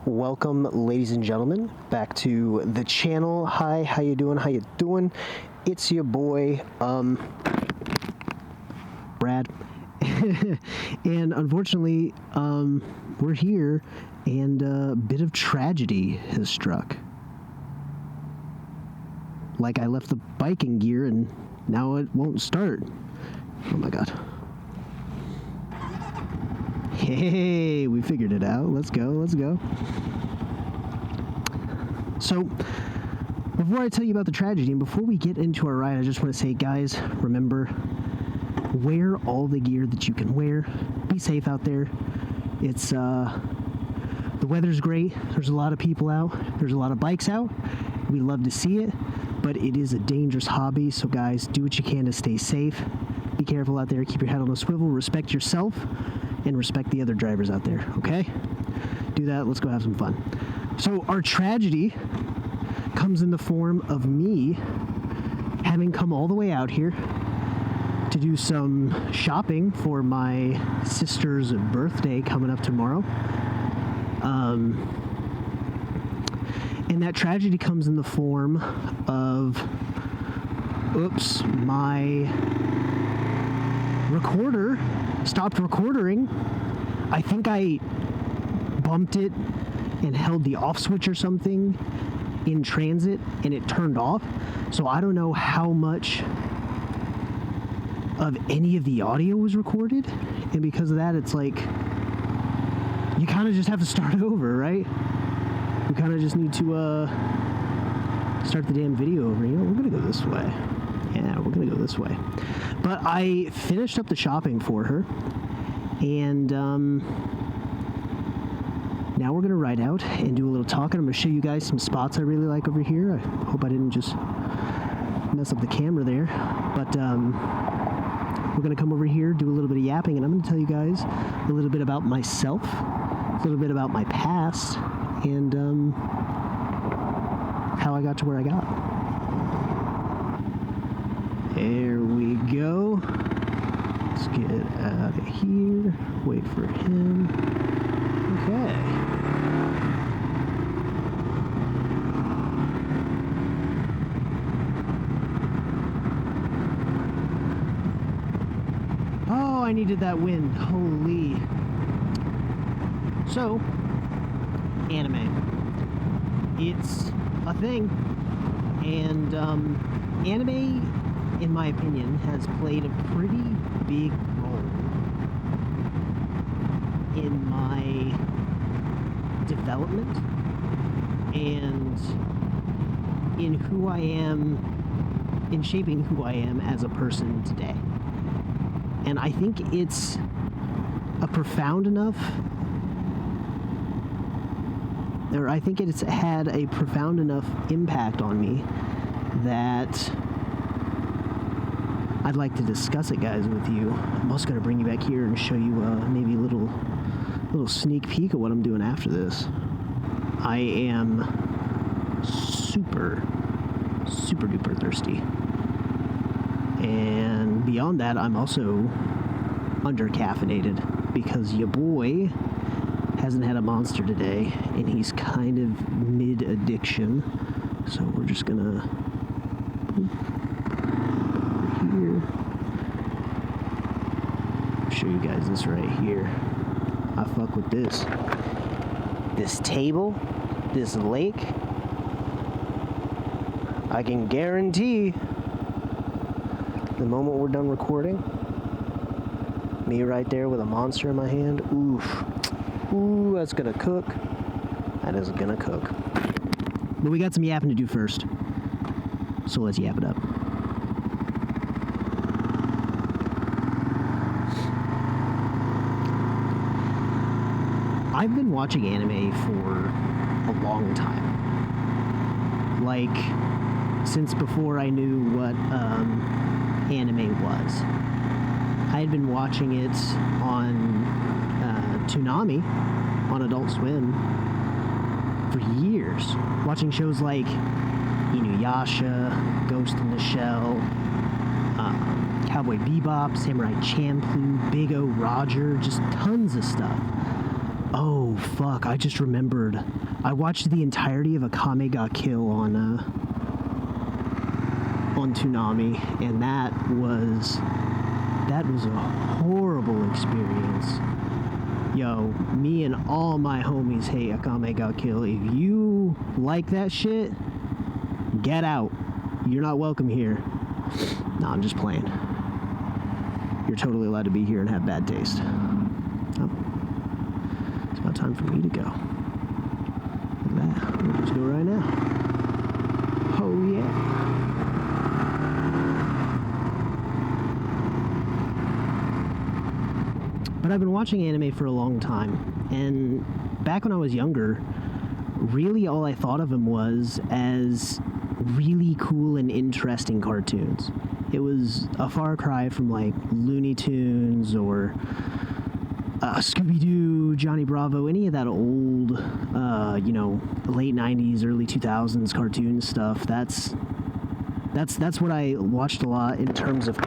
Welcome, ladies and gentlemen, back to the channel. Hi, how you doing? It's your boy, Brad. And unfortunately, we're here, and a bit of tragedy has struck. Like, I left the bike in gear, and now it won't start. Oh my god. Hey, we figured it out. Let's go. So, before I tell you about the tragedy, and before we get into our ride, I just want to say, guys, remember, wear all the gear that you can wear. Be safe out there. It's, the weather's great. There's a lot of people out. There's a lot of bikes out. We love to see it, but it is a dangerous hobby. So, guys, do what you can to stay safe. Be careful out there. Keep your head on a swivel. Respect yourself. And respect the other drivers out there, okay? Do that. Let's go have some fun. So our tragedy comes in the form of me having come all the way out here to do some shopping for my sister's birthday coming up tomorrow. And that tragedy comes in the form of, my recorder stopped recording. I think I bumped it and held the off switch or something in transit, and it turned off. So I don't know how much of any of the audio was recorded, and because of that, it's like you kind of just have to start over, right? You kind of just need to start the damn video over. You know, we're gonna go this way. Yeah, we're gonna go this way. But I finished up the shopping for her, and now we're gonna ride out and do a little talking. I'm gonna show you guys some spots I really like over here. I hope I didn't just mess up the camera there. But we're gonna come over here, do a little bit of yapping, and I'm gonna tell you guys a little bit about myself, a little bit about my past, and how I got to where I got. There we go. Let's get out of here. Wait for him. Okay. Oh, I needed that wind. Holy. So, anime. It's a thing. And, anime, in my opinion, has played a pretty big role in my development and in who I am, in shaping who I am as a person today. And I think it's a profound enough, or I think it's had a profound enough impact on me that I'd like to discuss it, guys, with you. I'm also going to bring you back here and show you maybe a little sneak peek of what I'm doing after this. I am super duper thirsty. And beyond that, I'm also under-caffeinated because your boy hasn't had a Monster today, and he's kind of mid-addiction. So we're just going to show you guys this right here. I fuck with this. This table, this lake. I can guarantee the moment we're done recording, me right there with a Monster in my hand, oof. Ooh, that's gonna cook. That is gonna cook. But we got some yapping to do first. So let's yap it up. I've been watching anime for a long time. Like, since before I knew what anime was. I had been watching it on Toonami, on Adult Swim, for years. Watching shows like Inuyasha, Ghost in the Shell, Cowboy Bebop, Samurai Champloo, Big O Roger, just tons of stuff. Oh, fuck, I just remembered. I watched the entirety of Akame ga Kill on Toonami, and that was a horrible experience. Yo, me and all my homies hate Akame ga Kill. If you like that shit, get out. You're not welcome here. Nah, I'm just playing. You're totally allowed to be here and have bad taste. Oh. It's about time for me to go. Look at that. We'll just go right now. Oh, yeah. But I've been watching anime for a long time, and back when I was younger, really all I thought of them was as really cool and interesting cartoons. It was a far cry from like Looney Tunes or Scooby-Doo, Johnny Bravo, any of that old, late 90s, early 2000s cartoon stuff. That's what I watched a lot in terms of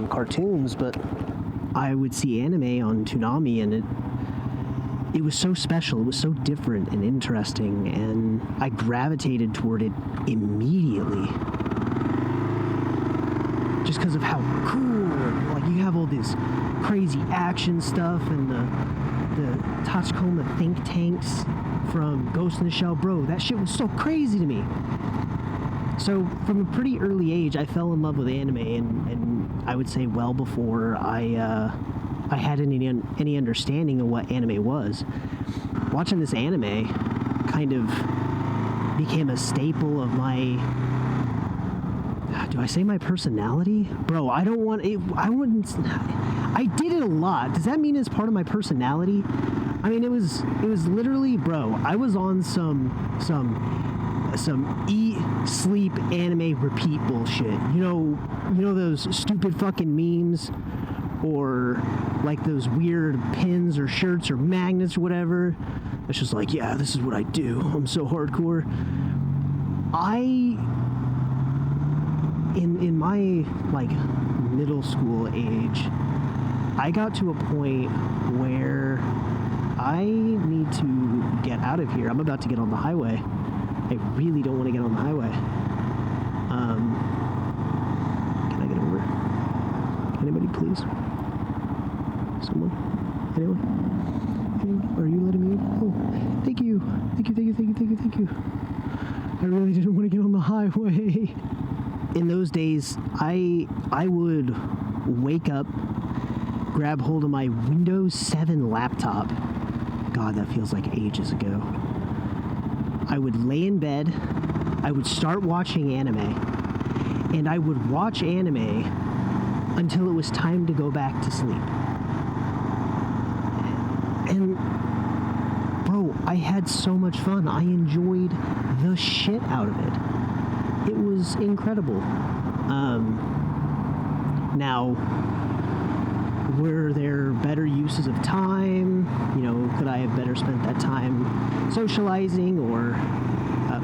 cartoons, but I would see anime on Toonami, and it was so special. It was so different and interesting, and I gravitated toward it immediately. Just because of how cool, like, you have all this crazy action stuff and the Tachikoma think tanks from Ghost in the Shell. Bro, that shit was so crazy to me. So from a pretty early age, I fell in love with anime, and I would say well before I had any understanding of what anime was. Watching this anime kind of became a staple of my... Do I say my personality? Bro, I don't want it. I wouldn't. I did it a lot. Does that mean it's part of my personality? I mean, it was literally, bro, I was on some eat, sleep, anime, repeat bullshit. You know those stupid fucking memes, or like those weird pins or shirts or magnets or whatever. It's just like, yeah, this is what I do. I'm so hardcore. In my, like, middle school age, I got to a point where I need to get out of here. I'm about to get on the highway. I really don't want to get on the highway. Can I get over? Anybody, please? Someone? Anyone? Are you letting me in? Oh, thank you. Thank you. I really didn't want to get on the highway. In those days, I would wake up, grab hold of my Windows 7 laptop. God, that feels like ages ago. I would lay in bed, I would start watching anime, and I would watch anime until it was time to go back to sleep. And, bro, I had so much fun. I enjoyed the shit out of it. It was incredible. Now, were there better uses of time? Could I have better spent that time socializing or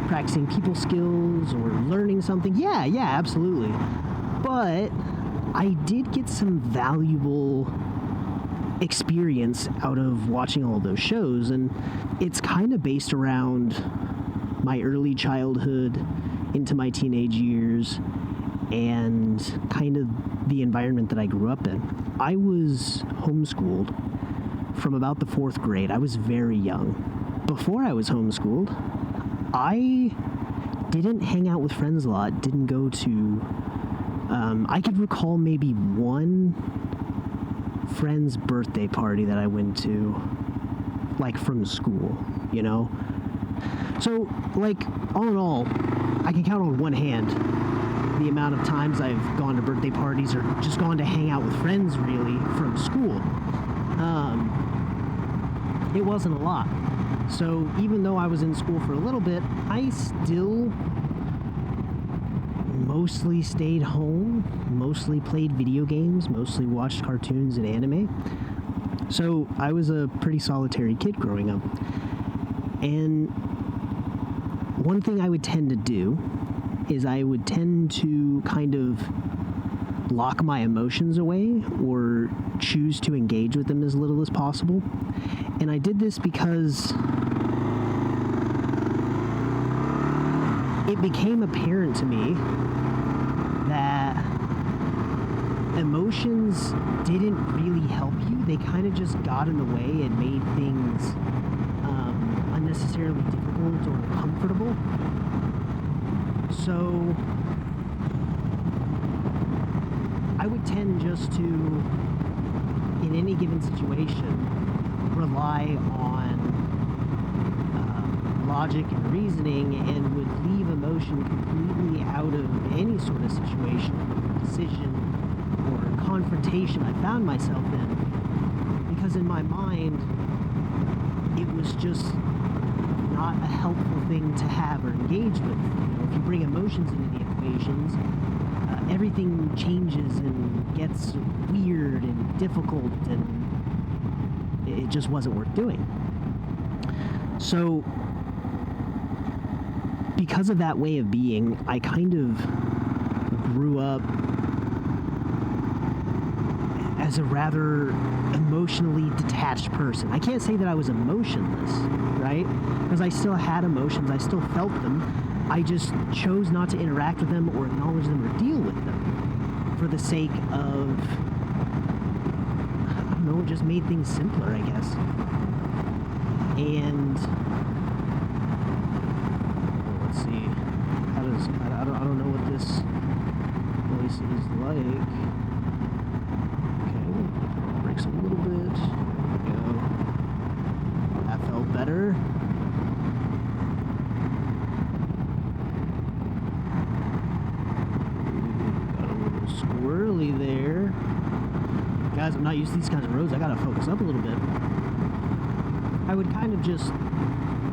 practicing people skills or learning something? Yeah, absolutely. But I did get some valuable experience out of watching all those shows, and it's kind of based around my early childhood into my teenage years and kind of the environment that I grew up in. I was homeschooled from about the 4th grade. I was very young. Before I was homeschooled, I didn't hang out with friends a lot, didn't go to... I could recall maybe one friend's birthday party that I went to, like, from school, So, like, all in all, I can count on one hand the amount of times I've gone to birthday parties or just gone to hang out with friends, really, from school. It wasn't a lot. So even though I was in school for a little bit, I still mostly stayed home, mostly played video games, mostly watched cartoons and anime. So I was a pretty solitary kid growing up. And one thing I would tend to do is I would tend to kind of lock my emotions away or choose to engage with them as little as possible. And I did this because it became apparent to me that emotions didn't really help you. They kind of just got in the way and made things unnecessarily difficult or uncomfortable. So I would tend just to, in any given situation, rely on logic and reasoning, and would leave emotion completely out of any sort of situation, decision, or confrontation I found myself in, because in my mind it was just not a helpful thing to have or engage with. If you bring emotions into the equations, everything changes and gets weird and difficult, and it just wasn't worth doing. So because of that way of being, I kind of grew up as a rather emotionally detached person. I can't say that I was emotionless, right? Because I still had emotions, I still felt them. I just chose not to interact with them or acknowledge them or deal with them for the sake of, I don't know, it just made things simpler, I guess. And let's see, I don't know what this place is like. Okay, brakes a little bit. There we go. That felt better. Got a little squirrely there. Guys, I'm not used to these kinds of roads. I gotta focus up a little bit. I would kind of just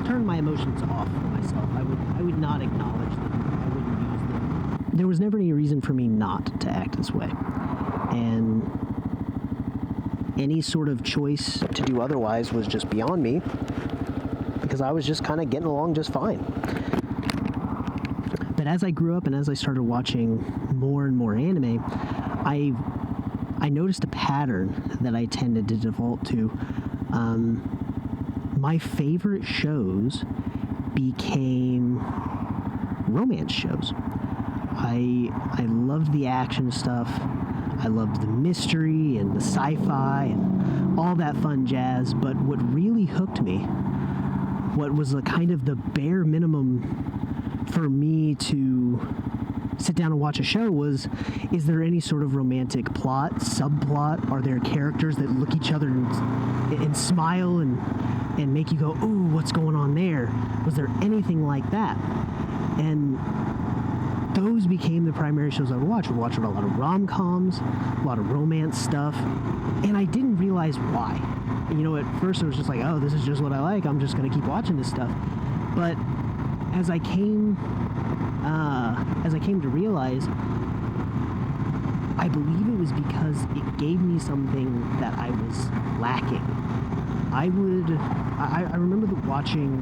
turn my emotions off for myself. I would not acknowledge them. I wouldn't use them. There was never any reason for me not to act this way. And any sort of choice to do otherwise was just beyond me, because I was just kind of getting along just fine. But as I grew up and as I started watching more and more anime, I noticed a pattern that I tended to default to. My favorite shows became romance shows. I loved the action stuff. I loved the mystery and the sci-fi and all that fun jazz. But what really hooked me, what was a kind of the bare minimum for me to sit down and watch a show, was, is there any sort of romantic plot, subplot? Are there characters that look each other and smile and make you go, ooh, what's going on there? Was there anything like that? And those became the primary shows I would watch. I would watch a lot of rom-coms, a lot of romance stuff, and I didn't realize why. You know, at first it was just like, oh, this is just what I like. I'm just going to keep watching this stuff. But as I came to realize, I believe it was because it gave me something that I was lacking. I remember watching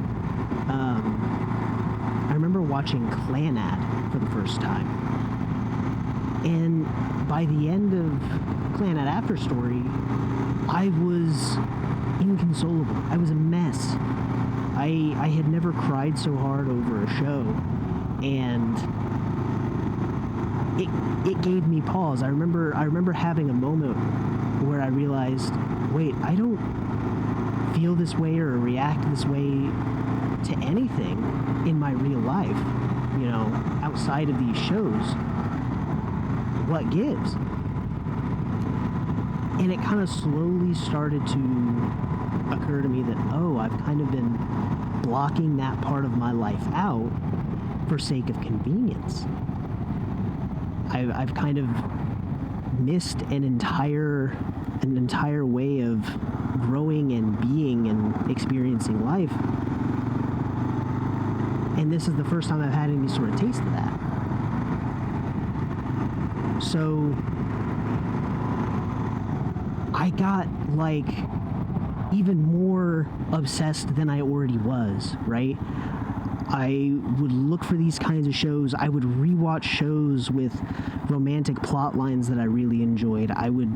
Clanad for the first time, and by the end of Clanad After Story, I was inconsolable. I was a mess. I had never cried so hard over a show, and it gave me pause. I remember having a moment where I realized, wait, I don't feel this way or react this way to anything in my real life, you know, outside of these shows. What gives? And it kind of slowly started to occur to me that, oh, I've kind of been blocking that part of my life out for sake of convenience. I've kind of missed an entire way of growing and being and experiencing life. And this is the first time I've had any sort of taste of that. So I got like even more obsessed than I already was, right? I would look for these kinds of shows. I would rewatch shows with romantic plot lines that I really enjoyed. I would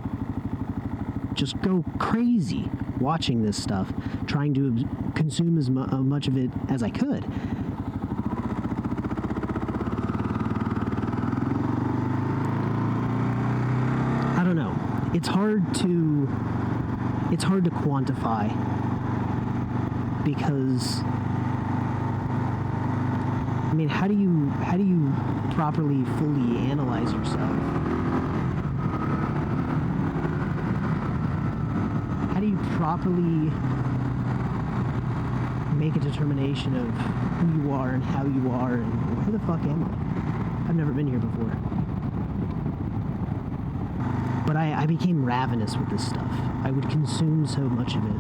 just go crazy watching this stuff, trying to consume as much of it as I could. I don't know. It's hard to quantify, because I mean, how do you properly fully analyze yourself? How do you properly make a determination of who you are and how you are and where the fuck am I? I've never been here before. But I became ravenous with this stuff. I would consume so much of it,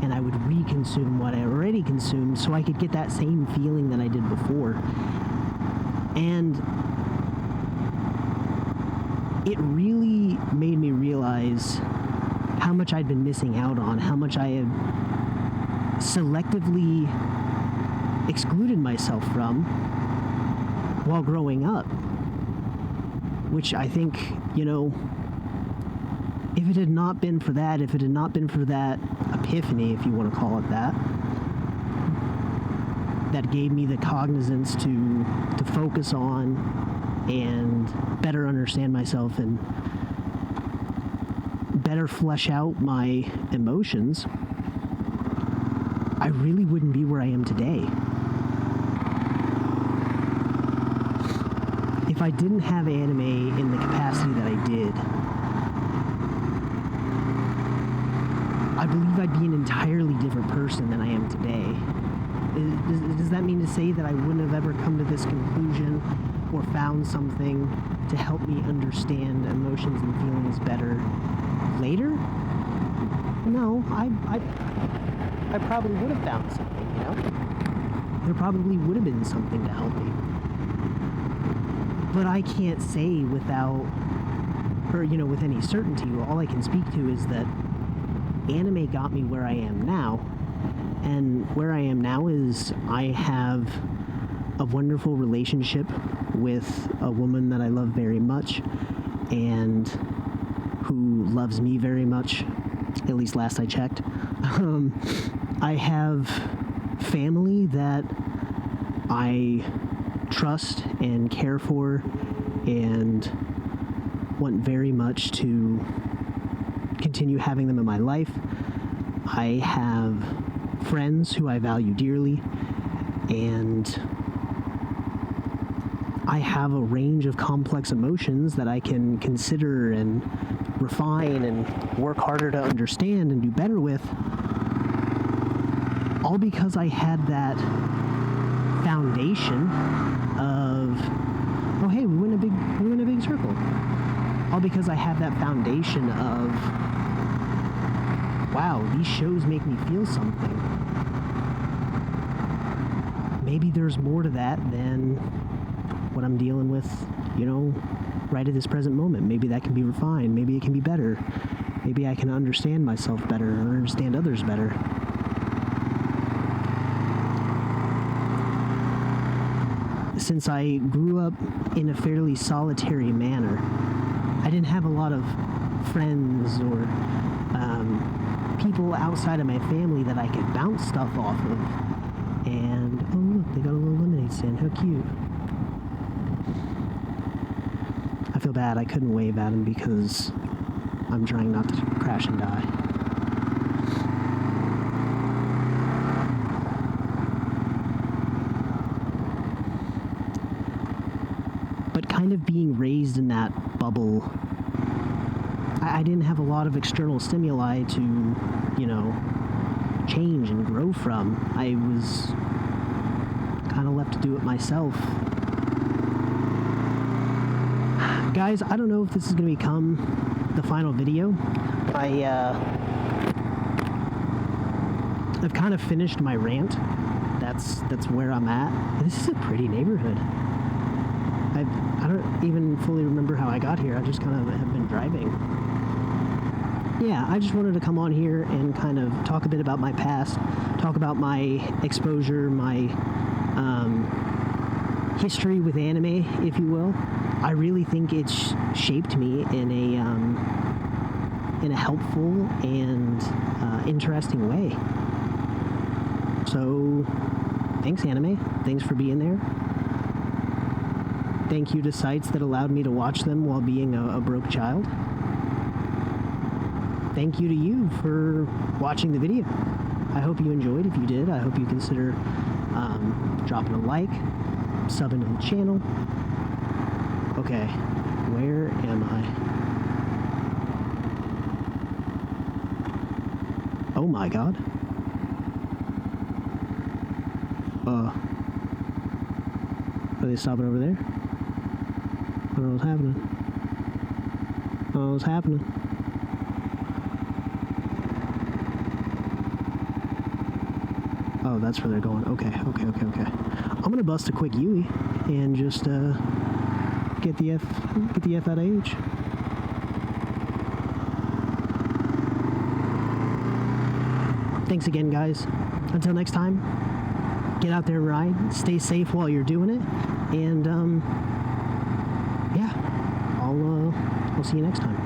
and I would reconsume what I already consumed so I could get that same feeling that I did before. And it really made me realize how much I'd been missing out on, how much I had selectively excluded myself from while growing up. Which I think, if it had not been for that, epiphany, if you want to call it that gave me the cognizance to focus on and better understand myself and better flesh out my emotions, I really wouldn't be where I am today. If I didn't have anime in the capacity that I did, I believe I'd be an entirely different person than I am today. Does that mean to say that I wouldn't have ever come to this conclusion or found something to help me understand emotions and feelings better later? No, I probably would have found something, There probably would have been something to help me. But I can't say with any certainty. All I can speak to is that anime got me where I am now. And where I am now is I have a wonderful relationship with a woman that I love very much and who loves me very much, at least last I checked. I have family that I trust and care for and want very much to continue having them in my life. I have friends who I value dearly, and I have a range of complex emotions that I can consider and refine and work harder to understand and do better with, all because I had that foundation of, oh hey, we went in a big circle. All because I have that foundation of, wow, these shows make me feel something. Maybe there's more to that than what I'm dealing with, right at this present moment. Maybe that can be refined. Maybe it can be better. Maybe I can understand myself better or understand others better. Since I grew up in a fairly solitary manner, I didn't have a lot of friends or people outside of my family that I could bounce stuff off of. And, oh look, they got a little lemonade stand. How cute. I feel bad I couldn't wave at him because I'm trying not to crash and die. But kind of being raised in that bubble, I didn't have a lot of external stimuli to, change and grow from. I was kind of left to do it myself. Guys, I don't know if this is going to become the final video. I've kind of finished my rant. That's where I'm at. This is a pretty neighborhood. I don't even fully remember how I got here. I just kind of have been driving. yeah, I just wanted to come on here and kind of talk a bit about my past, talk about my exposure, my history with anime, if you will. I really think it's shaped me in a helpful and interesting way. So, thanks, anime. Thanks for being there. Thank you to sites that allowed me to watch them while being a broke child. Thank you to you for watching the video. I hope you enjoyed. If you did, I hope you consider dropping a like, subbing to the channel. Okay, where am I? Oh my god. Are they stopping over there? I don't know what's happening. I don't know what's happening. Oh, that's where they're going. Okay. I'm gonna bust a quick Yui and just get the F out of H. Thanks again, guys. Until next time, get out there and ride. Stay safe while you're doing it, and yeah, I'll see you next time.